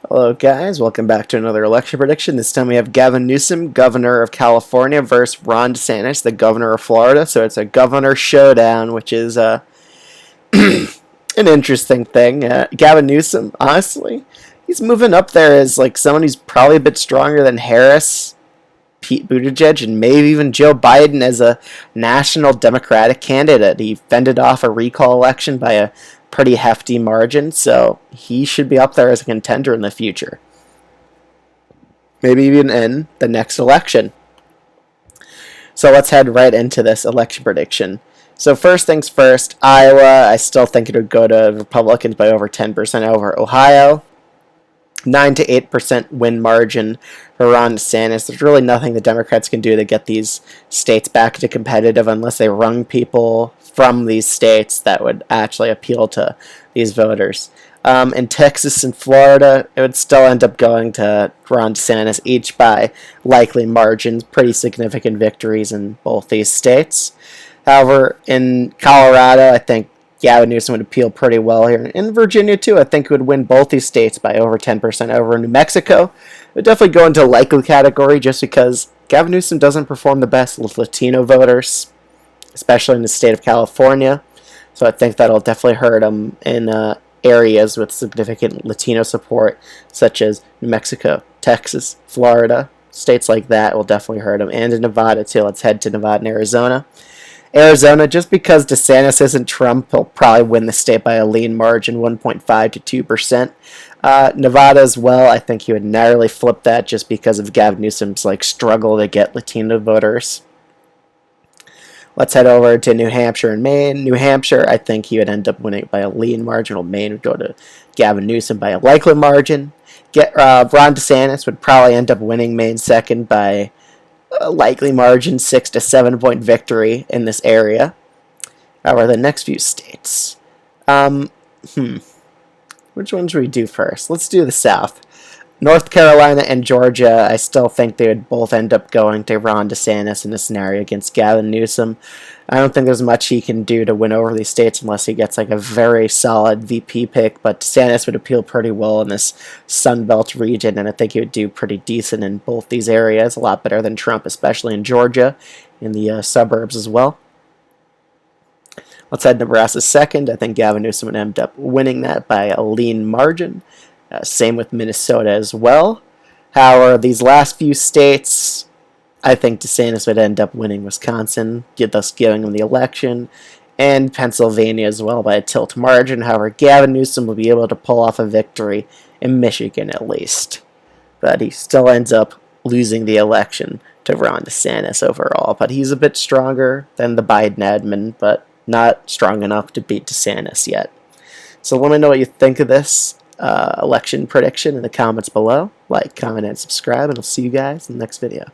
Hello guys, welcome back to another election prediction. This time we have Gavin Newsom, governor of California, versus Ron DeSantis, the governor of Florida. So it's a governor showdown, which is an interesting thing. Gavin Newsom, honestly, he's moving up there as like someone who's probably a bit stronger than Harris, Pete Buttigieg, and maybe even Joe Biden as a national Democratic candidate. He fended off a recall election by a pretty hefty margin, so he should be up there as a contender in the future. Maybe even in the next election. So let's head right into this election prediction. So first things first, Iowa, I still think it would go to Republicans by over 10% over Ohio. 9 to 8% win margin for Ron DeSantis. There's really nothing the Democrats can do to get these states back to competitive unless they rung people from these states that would actually appeal to these voters. In Texas and Florida, it would still end up going to Ron DeSantis, each by likely margins, pretty significant victories in both these states. However, in Colorado, I think Gavin Newsom would appeal pretty well here. In Virginia, too, I think it would win both these states by over 10% over. New Mexico, it would definitely go into likely category just because Gavin Newsom doesn't perform the best with Latino voters, especially in the state of California. So I think that'll definitely hurt him in areas with significant Latino support, such as New Mexico, Texas, Florida. States like that will definitely hurt him. And in Nevada, too. Let's head to Nevada and Arizona. Arizona, just because DeSantis isn't Trump, he'll probably win the state by a lean margin, 1.5 to 2%. Nevada as well, I think he would narrowly flip that just because of Gavin Newsom's struggle to get Latino voters. Let's head over to New Hampshire and Maine. New Hampshire, I think he would end up winning by a lean margin, while Maine would go to Gavin Newsom by a likely margin. Ron DeSantis would probably end up winning Maine second by a likely margin, 6 to 7 point victory in this area. However, the next few states. Which ones should we do first? Let's do the South. North Carolina and Georgia, I still think they would both end up going to Ron DeSantis in a scenario against Gavin Newsom. I don't think there's much he can do to win over these states unless he gets a very solid VP pick, but DeSantis would appeal pretty well in this Sunbelt region, and I think he would do pretty decent in both these areas, a lot better than Trump, especially in Georgia, in the suburbs as well. Let's head Nebraska second. I think Gavin Newsom would end up winning that by a lean margin. Same with Minnesota as well. However, these last few states, I think DeSantis would end up winning Wisconsin, thus giving him the election, and Pennsylvania as well by a tilt margin. However, Gavin Newsom will be able to pull off a victory in Michigan at least. But he still ends up losing the election to Ron DeSantis overall. But he's a bit stronger than the Biden admin, but not strong enough to beat DeSantis yet. So let me know what you think of this election prediction in the comments below. Like, comment, and subscribe, and I'll see you guys in the next video.